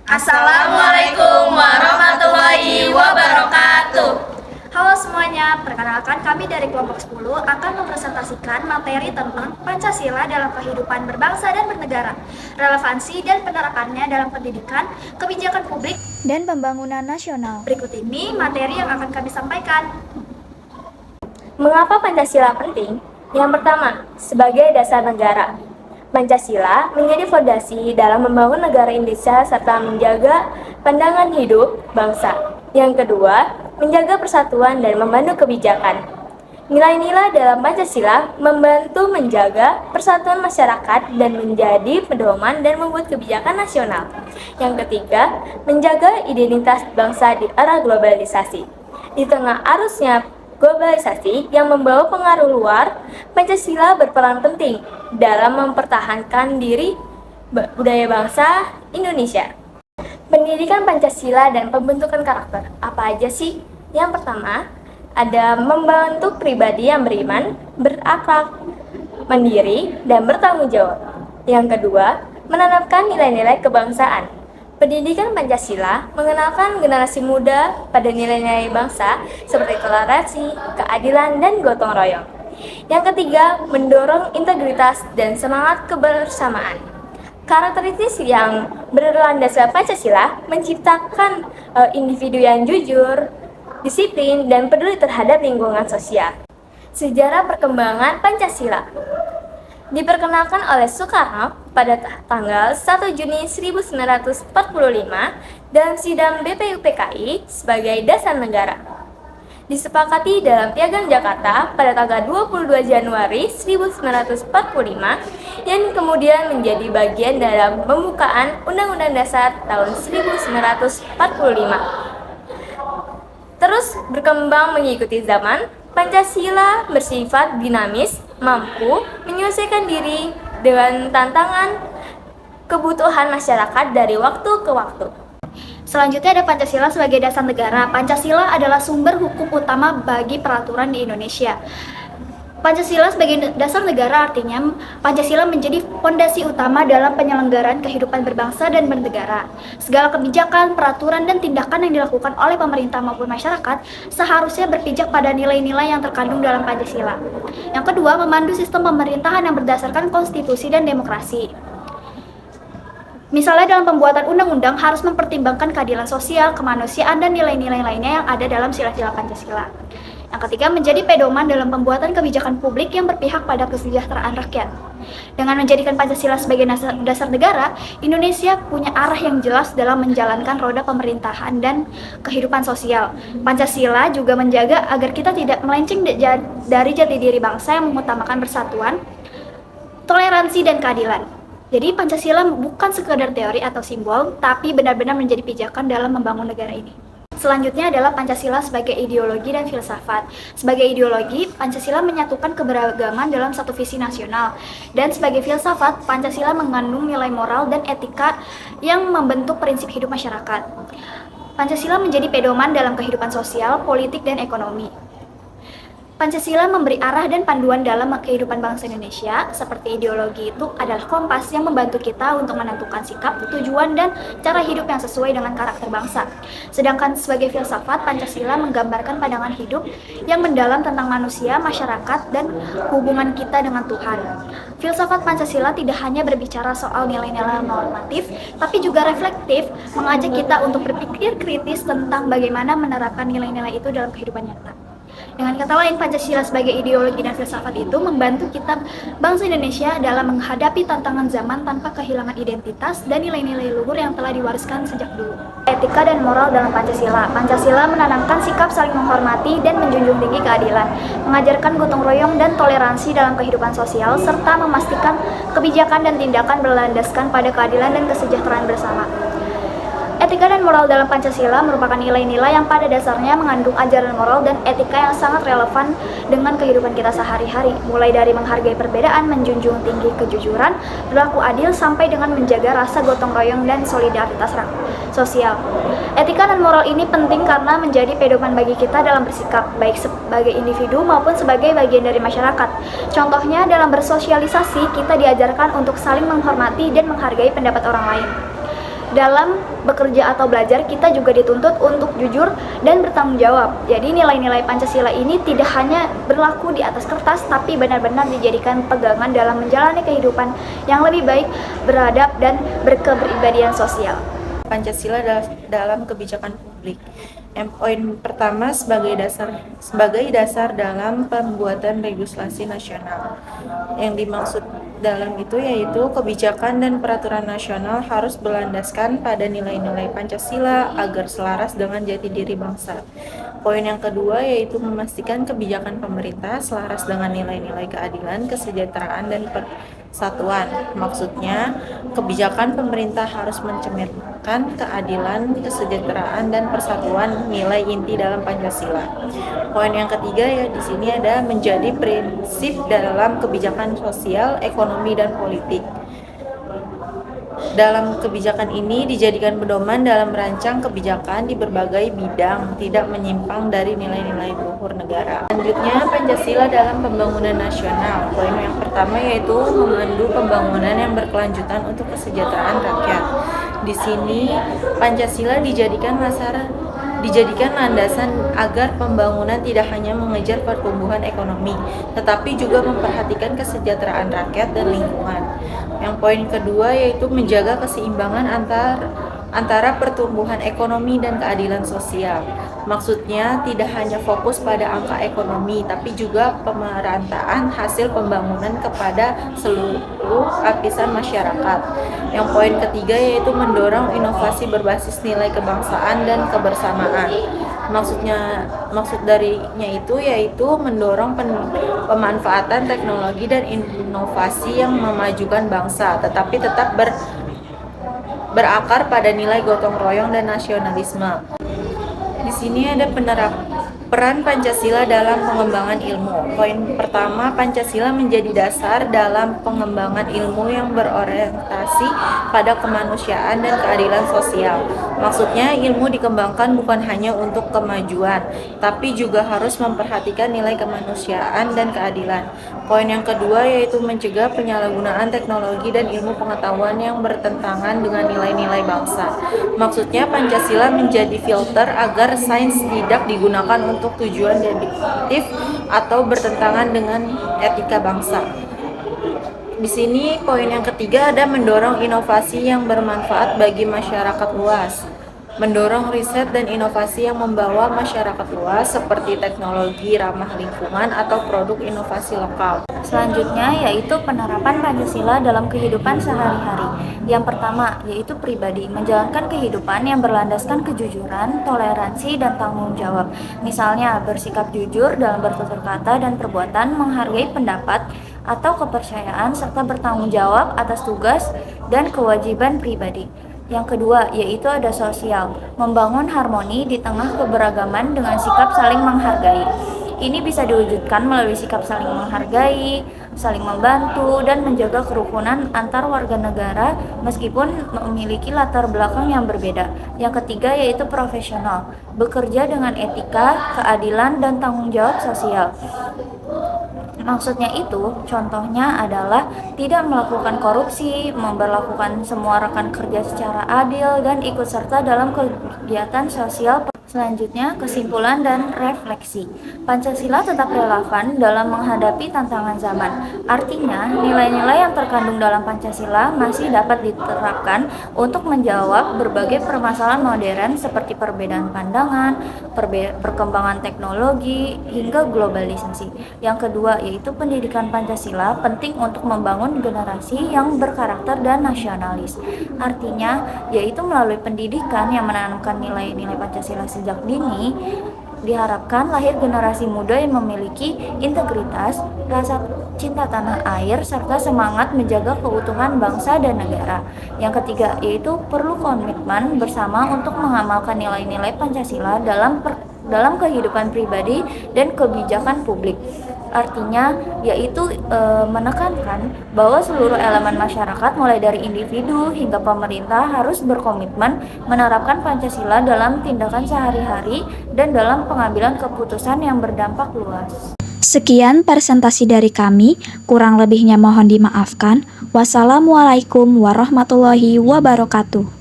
Assalamualaikum warahmatullahi wabarakatuh. Halo semuanya, perkenalkan kami dari kelompok 10 akan mempresentasikan materi tentang Pancasila dalam kehidupan berbangsa dan bernegara, relevansi dan penerapannya dalam pendidikan, kebijakan publik, dan pembangunan nasional. Berikut ini materi yang akan kami sampaikan. Mengapa Pancasila penting? Yang pertama, sebagai dasar negara. Pancasila menjadi fondasi dalam membangun negara Indonesia serta menjaga pandangan hidup bangsa. Yang kedua, menjaga persatuan dan membantu kebijakan. Nilai-nilai dalam Pancasila membantu menjaga persatuan masyarakat dan menjadi pedoman dan membuat kebijakan nasional. Yang ketiga, menjaga identitas bangsa di era globalisasi. Di tengah arusnya globalisasi yang membawa pengaruh luar, Pancasila berperan penting dalam mempertahankan diri budaya bangsa Indonesia. Pendidikan Pancasila dan pembentukan karakter. Apa aja sih? Yang pertama, ada membentuk pribadi yang beriman, berakhlak, mandiri, dan bertanggung jawab. Yang kedua, menanamkan nilai-nilai kebangsaan. Pendidikan Pancasila mengenalkan generasi muda pada nilai-nilai bangsa seperti toleransi, keadilan, dan gotong royong. Yang ketiga, mendorong integritas dan semangat kebersamaan. Karakteristik yang berlandaskan Pancasila menciptakan individu yang jujur, disiplin, dan peduli terhadap lingkungan sosial. Sejarah perkembangan Pancasila diperkenalkan oleh Soekarno pada tanggal 1 Juni 1945 dalam sidang BPUPKI sebagai dasar negara. Disepakati dalam Piagam Jakarta pada tanggal 22 Januari 1945 yang kemudian menjadi bagian dalam pembukaan Undang-Undang Dasar tahun 1945. Terus berkembang mengikuti zaman, Pancasila bersifat dinamis, mampu menyesuaikan diri dengan tantangan kebutuhan masyarakat dari waktu ke waktu. Selanjutnya ada Pancasila sebagai dasar negara. Pancasila adalah sumber hukum utama bagi peraturan di Indonesia. Pancasila sebagai dasar negara artinya Pancasila menjadi fondasi utama dalam penyelenggaraan kehidupan berbangsa dan bernegara. Segala kebijakan, peraturan, dan tindakan yang dilakukan oleh pemerintah maupun masyarakat seharusnya berpijak pada nilai-nilai yang terkandung dalam Pancasila. Yang kedua, memandu sistem pemerintahan yang berdasarkan konstitusi dan demokrasi. Misalnya dalam pembuatan undang-undang harus mempertimbangkan keadilan sosial, kemanusiaan, dan nilai-nilai lainnya yang ada dalam sila-sila Pancasila. Yang ketiga, menjadi pedoman dalam pembuatan kebijakan publik yang berpihak pada kesejahteraan rakyat. Dengan menjadikan Pancasila sebagai dasar negara, Indonesia punya arah yang jelas dalam menjalankan roda pemerintahan dan kehidupan sosial. Pancasila juga menjaga agar kita tidak melenceng dari jati diri bangsa yang mengutamakan persatuan, toleransi, dan keadilan. Jadi Pancasila bukan sekadar teori atau simbol, tapi benar-benar menjadi pijakan dalam membangun negara ini. Selanjutnya adalah Pancasila sebagai ideologi dan filsafat. Sebagai ideologi, Pancasila menyatukan keberagaman dalam satu visi nasional. Dan sebagai filsafat, Pancasila mengandung nilai moral dan etika yang membentuk prinsip hidup masyarakat. Pancasila menjadi pedoman dalam kehidupan sosial, politik, dan ekonomi. Pancasila memberi arah dan panduan dalam kehidupan bangsa Indonesia, seperti ideologi itu adalah kompas yang membantu kita untuk menentukan sikap, tujuan, dan cara hidup yang sesuai dengan karakter bangsa. Sedangkan sebagai filsafat, Pancasila menggambarkan pandangan hidup yang mendalam tentang manusia, masyarakat, dan hubungan kita dengan Tuhan. Filsafat Pancasila tidak hanya berbicara soal nilai-nilai normatif, tapi juga reflektif, mengajak kita untuk berpikir kritis tentang bagaimana menerapkan nilai-nilai itu dalam kehidupan nyata. Dengan kata lain, Pancasila sebagai ideologi dan filsafat itu membantu kita bangsa Indonesia dalam menghadapi tantangan zaman tanpa kehilangan identitas dan nilai-nilai luhur yang telah diwariskan sejak dulu. Etika dan moral dalam Pancasila. Pancasila menanamkan sikap saling menghormati dan menjunjung tinggi keadilan, mengajarkan gotong royong dan toleransi dalam kehidupan sosial, serta memastikan kebijakan dan tindakan berlandaskan pada keadilan dan kesejahteraan bersama. Etika dan moral dalam Pancasila merupakan nilai-nilai yang pada dasarnya mengandung ajaran moral dan etika yang sangat relevan dengan kehidupan kita sehari-hari, mulai dari menghargai perbedaan, menjunjung tinggi kejujuran, berlaku adil, sampai dengan menjaga rasa gotong royong dan solidaritas sosial. Etika dan moral ini penting karena menjadi pedoman bagi kita dalam bersikap, baik sebagai individu maupun sebagai bagian dari masyarakat. Contohnya, dalam bersosialisasi, kita diajarkan untuk saling menghormati dan menghargai pendapat orang lain. dalam bekerja atau belajar kita juga dituntut untuk jujur dan bertanggung jawab. Jadi nilai-nilai Pancasila ini tidak hanya berlaku di atas kertas, tapi benar-benar dijadikan pegangan dalam menjalani kehidupan yang lebih baik, beradab, dan berkepribadian sosial. Pancasila dalam kebijakan publik. Poin pertama sebagai dasar dalam pembuatan legislasi nasional. Yang dimaksud dalam itu yaitu kebijakan dan peraturan nasional harus berlandaskan pada nilai-nilai Pancasila agar selaras dengan jati diri bangsa. Poin yang kedua yaitu memastikan kebijakan pemerintah selaras dengan nilai-nilai keadilan, kesejahteraan, dan persatuan. Maksudnya, kebijakan pemerintah harus mencerminkan keadilan, kesejahteraan, dan persatuan, nilai inti dalam Pancasila. Poin yang ketiga ya di sini ada menjadi prinsip dalam kebijakan sosial, ekonomi, dan politik. Dalam kebijakan ini dijadikan pedoman dalam merancang kebijakan di berbagai bidang, tidak menyimpang dari nilai-nilai luhur negara. Selanjutnya, Pancasila dalam pembangunan nasional. Poin yang pertama yaitu memandu pembangunan yang berkelanjutan untuk kesejahteraan rakyat. Di sini, Pancasila dijadikan landasan agar pembangunan tidak hanya mengejar pertumbuhan ekonomi, tetapi juga memperhatikan kesejahteraan rakyat dan lingkungan. Yang poin kedua yaitu menjaga keseimbangan antara pertumbuhan ekonomi dan keadilan sosial. Maksudnya tidak hanya fokus pada angka ekonomi, tapi juga pemerataan hasil pembangunan kepada seluruh lapisan masyarakat. Yang poin ketiga yaitu mendorong inovasi berbasis nilai kebangsaan dan kebersamaan. Maksud darinya itu yaitu mendorong pemanfaatan teknologi dan inovasi yang memajukan bangsa, tetapi tetap berakar pada nilai gotong royong dan nasionalisme. Di sini ada peran Pancasila dalam pengembangan ilmu. Poin pertama, Pancasila menjadi dasar dalam pengembangan ilmu yang berorientasi pada kemanusiaan dan keadilan sosial. Maksudnya, ilmu dikembangkan bukan hanya untuk kemajuan, tapi juga harus memperhatikan nilai kemanusiaan dan keadilan. Poin yang kedua yaitu mencegah penyalahgunaan teknologi dan ilmu pengetahuan yang bertentangan dengan nilai-nilai bangsa. Maksudnya, Pancasila menjadi filter agar sains tidak digunakan untuk tujuan deduktif atau bertentangan dengan etika bangsa. Di sini poin yang ketiga ada mendorong inovasi yang bermanfaat bagi masyarakat luas. Mendorong riset dan inovasi yang membawa masyarakat luas seperti teknologi ramah lingkungan atau produk inovasi lokal. Selanjutnya yaitu penerapan Pancasila dalam kehidupan sehari-hari. Yang pertama yaitu pribadi, menjalankan kehidupan yang berlandaskan kejujuran, toleransi, dan tanggung jawab. Misalnya bersikap jujur dalam bertutur kata dan perbuatan, menghargai pendapat atau kepercayaan, serta bertanggung jawab atas tugas dan kewajiban pribadi. Yang kedua yaitu ada sosial, membangun harmoni di tengah keberagaman dengan sikap saling menghargai. Ini bisa diwujudkan melalui sikap saling menghargai, saling membantu, dan menjaga kerukunan antar warga negara meskipun memiliki latar belakang yang berbeda. Yang ketiga yaitu profesional, bekerja dengan etika, keadilan, dan tanggung jawab sosial. Maksudnya itu, contohnya adalah tidak melakukan korupsi, memperlakukan semua rekan kerja secara adil, dan ikut serta dalam kegiatan sosial. Selanjutnya, kesimpulan dan refleksi. Pancasila tetap relevan dalam menghadapi tantangan zaman. Artinya, nilai-nilai yang terkandung dalam Pancasila masih dapat diterapkan untuk menjawab berbagai permasalahan modern seperti perbedaan pandangan, perkembangan teknologi, hingga globalisasi. Yang kedua, yaitu pendidikan Pancasila penting untuk membangun generasi yang berkarakter dan nasionalis. Artinya, yaitu melalui pendidikan yang menanamkan nilai-nilai Pancasila sejak dini, diharapkan lahir generasi muda yang memiliki integritas, rasa cinta tanah air, serta semangat menjaga keutuhan bangsa dan negara. Yang ketiga, yaitu perlu komitmen bersama untuk mengamalkan nilai-nilai Pancasila dalam kehidupan pribadi dan kebijakan publik. Artinya yaitu menekankan bahwa seluruh elemen masyarakat mulai dari individu hingga pemerintah harus berkomitmen menerapkan Pancasila dalam tindakan sehari-hari dan dalam pengambilan keputusan yang berdampak luas. Sekian presentasi dari kami, kurang lebihnya mohon dimaafkan. Wassalamualaikum warahmatullahi wabarakatuh.